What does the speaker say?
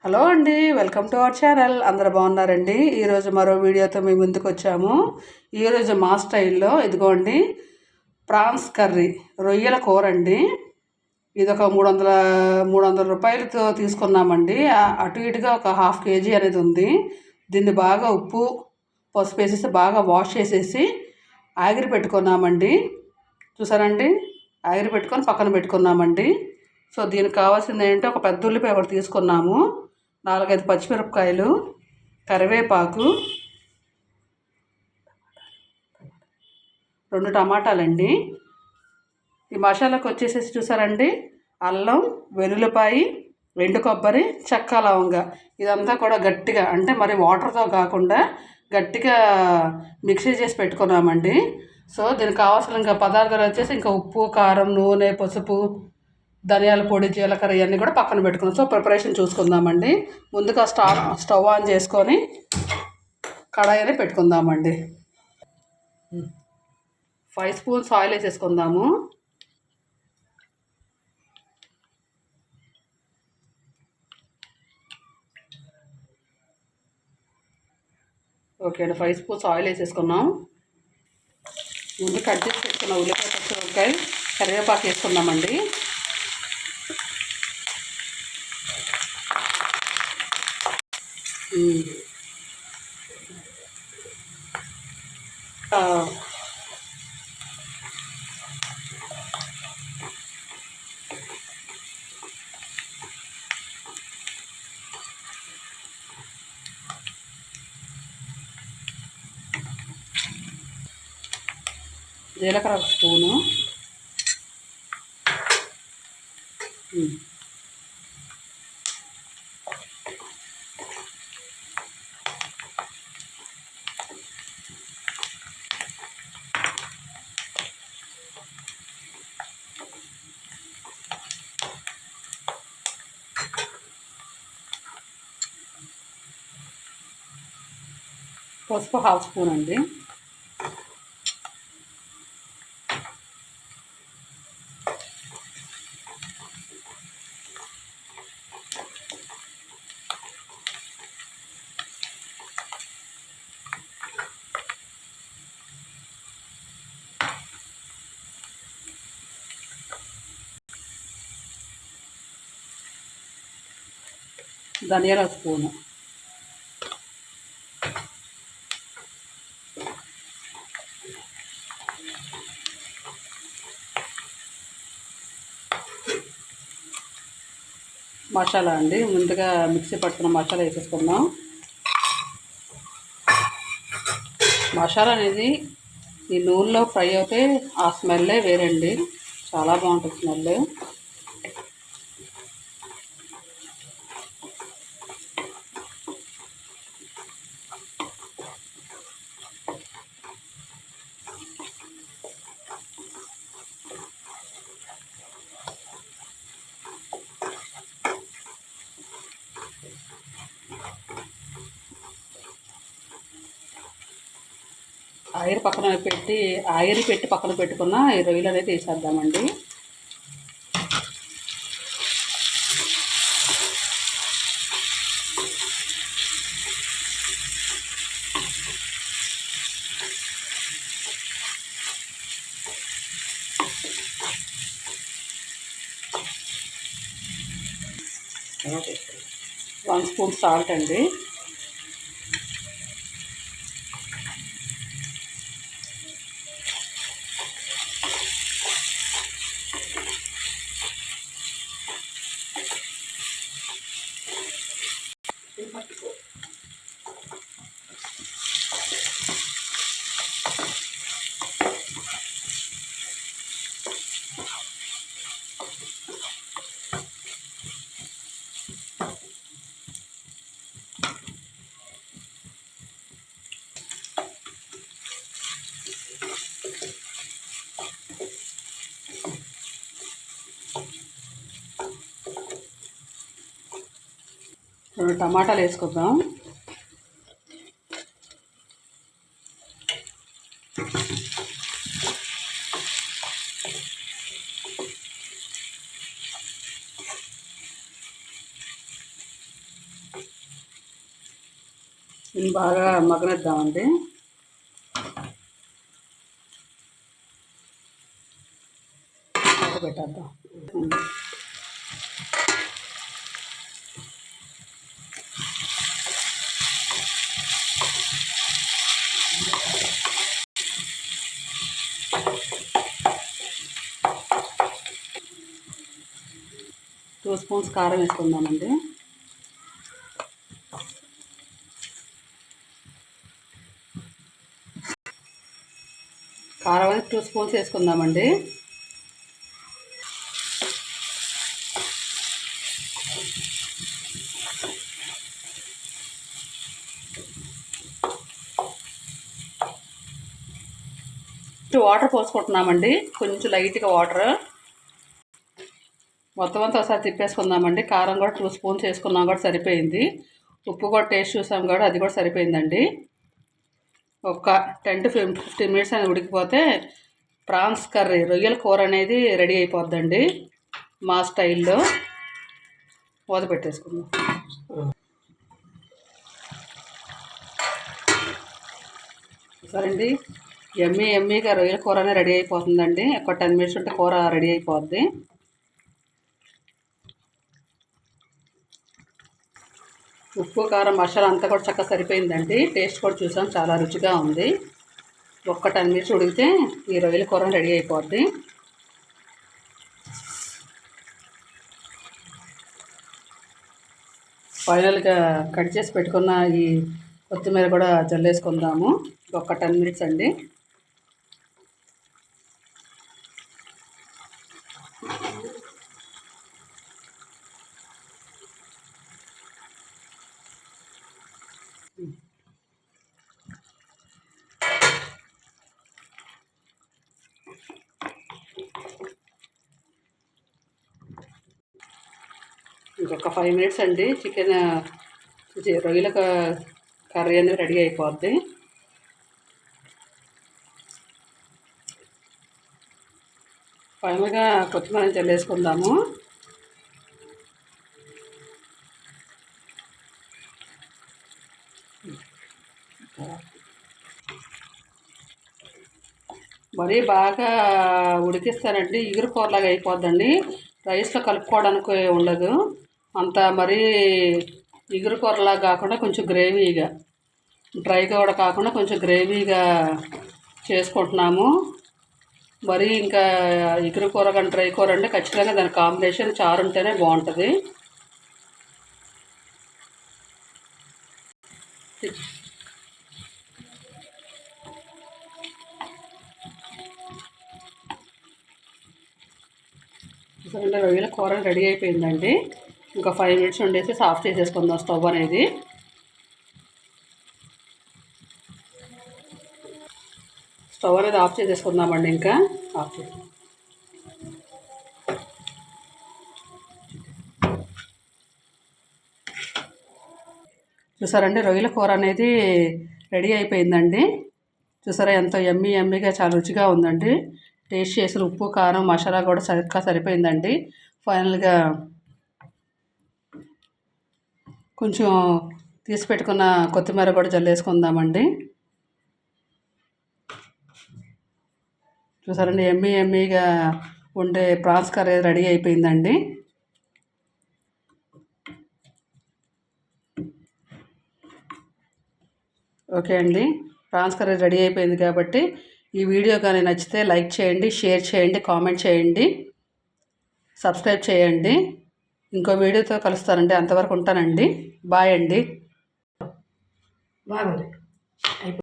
Hello అండి, welcome to our channel. అందరు బాగున్నారండి. ఈరోజు మరో వీడియోతో మేము ముందుకు వచ్చాము. ఈరోజు మా స్టైల్లో ఇదిగోండి ప్రాన్స్ కర్రీ, రొయ్యల కూర అండి. ఇది ఒక 300 రూపాయలతో తీసుకున్నామండి. అటు ఇటుగా ఒక హాఫ్ కేజీ అనేది ఉంది. దీన్ని బాగా ఉప్పు పసుపు వేసేసి బాగా వాష్ చేసేసి ఆగిరి పెట్టుకున్నామండి. చూసారండి, ఆగిరి పెట్టుకొని పక్కన పెట్టుకున్నామండి. సో దీనికి కావాల్సింది ఏంటంటే ఒక పెద్ద ఉల్లిపాయ ఒకటి తీసుకున్నాము, 4-5 పచ్చిమిరపకాయలు, కరివేపాకు, 2 టమాటాలండి. ఈ మసాలాకు వచ్చేసేసి చూసారండి, అల్లం, వెల్లుల్లిపాయి, ఎండు కొబ్బరి, చెక్క, లవంగ, ఇదంతా కూడా గట్టిగా అంటే మరి వాటర్తో కాకుండా గట్టిగా మిక్సీ చేసి పెట్టుకున్నామండి. సో దీనికి కావాల్సిన ఇంకా పదార్థాలు వచ్చేసి ఇంకా ఉప్పు, కారం, నూనె, పసుపు, ధనియాల పొడి, జీలకర్ర ఇవన్నీ కూడా పక్కన పెట్టుకున్నాం. సో ప్రిపరేషన్ చూసుకుందామండి. ముందుగా స్టవ్ ఆన్ చేసుకొని కడాయిని పెట్టుకుందామండి. 5 స్పూన్స్ ఆయిల్ వేసేసుకుందాము. ఓకే అండి, 5 స్పూన్స్ ఆయిల్ వేసేసుకున్నాం. ముందు కట్ చేసి పెట్టుకున్న ఉల్లిపాయ, పచ్చిమిరపకాయ, కరివేపాకు వేసుకున్నామండి. జీలకర్ర 1 స్పూను, పసుపు 1/2 స్పూన్ అండి. ధనియాల స్పూను, మసాలా అండి. ముందుగా మిక్సీ పట్టుకున్న మసాలా వేసేసుకుందాం. మసాలా అనేది ఈ నూనెలో ఫ్రై అవుతే ఆ స్మెల్లే వేరండి, చాలా బాగుంటుంది స్మెల్. ఆయిల్ పెట్టి పక్కన పెట్టుకున్న ఈ రొయ్యలు అనేది వేసేద్దామండి. వన్ స్పూన్ సాల్ట్ అండి. రెండు టమాటాలు వేసుకుందాం. దీన్ని బాగా మగ్గనిద్దామండి. పెట్టేద్దాం. 2 స్పూన్స్ కారం వేసుకుందామండి. కారం అనేది 2 స్పూన్స్ వేసుకుందామండి. వాటర్ పోసుకుంటున్నామండి, కొంచెం లైట్గా వాటర్. మొత్తం అంతా ఒకసారి తిప్పేసుకుందామండి. కారం కూడా 2 స్పూన్స్ వేసుకున్నాం కూడా సరిపోయింది. ఉప్పు కూడా టేస్ట్ చూసాం కూడా, అది కూడా సరిపోయిందండి. ఒక 10 to 15 మినిట్స్ అనేది ఉడికిపోతే ప్రాన్స్ కర్రీ, రొయ్యల కూర అనేది రెడీ అయిపోద్దండి మా స్టైల్లో. మూత పెట్టేసుకుందాం. సరే అండి, ఎమ్మీగా రొయ్యల కూర అనేది రెడీ అయిపోతుందండి. ఒక 10 మినిట్స్ ఉంటే కూర రెడీ అయిపోద్ది. ఉప్పు కారం మసాలా అంతా కూడా చక్కగా సరిపోయిందండి. టేస్ట్ కూడా చూసాం, చాలా రుచిగా ఉంది. ఒక్క 10 మినిట్స్ ఉడికితే ఈ రొయ్యల కూర రెడీ అయిపోద్ది. ఫైనల్గా కట్ చేసి పెట్టుకున్న ఈ కొత్తిమీర కూడా జల్లేసుకుందాము. ఒక్క 10 మినిట్స్ అండి. ఇంకొక 5 మినిట్స్ అండి. చికెన్ రొయ్యల కర్రీ అనేది రెడీ అయిపోద్ది. ఫైనల్గా కొత్తిమీర చల్లేసుకుందాము. మరీ బాగా ఉడికిస్తానండి, ఇగురు కూరలాగా అయిపోద్దండి. రైస్లో కలుపుకోవడానికి ఉండదు అంత. మరీ ఇగురు కూరలాగా కాకుండా కొంచెం గ్రేవీగా, డ్రైగా కూడా కాకుండా కొంచెం గ్రేవీగా చేసుకుంటున్నాము. మరీ ఇంకా ఇగురు కూర కానీ డ్రై కూర అంటే ఖచ్చితంగా దాని కాంబినేషన్ చారు ఉంటేనే బాగుంటుంది. చూసారంటే రొయ్యల కూర రెడీ అయిపోయిందండి. ఇంకా 5 మినిట్స్ ఉండేసి ఆఫ్ చేసేసుకుందాం స్టవ్ అనేది. స్టవ్ అనేది ఆఫ్ చేసేసుకుందామండి. ఇంకా ఆఫ్ చేసి చూసారండి, రొయ్యల కూర అనేది రెడీ అయిపోయిందండి. చూసారా ఎంతో ఎమ్మీగా చాలా రుచిగా ఉందండి. టేస్ట్ చేసిన ఉప్పు కారం మసాలా కూడా చక్కగా సరిపోయిందండి. ఫైనల్గా కొంచెం తీసి పెట్టుకున్న కొత్తిమీర కూడా జల్లేసుకుందామండి. చూసారండి, ఎమ్మీగా ఉండే ప్రాన్స్ కర్రీ రెడీ అయిపోయిందండి. ఓకే అండి, ప్రాన్స్ కర్రీ రెడీ అయిపోయింది కాబట్టి ఈ వీడియో కానీ నచ్చితే లైక్ చేయండి, షేర్ చేయండి, కామెంట్ చేయండి, సబ్స్క్రైబ్ చేయండి. ఇంకో వీడియోతో కలుస్తానండి. అంతవరకు ఉంటానండి. బాయ్ అండి. బాగుంది.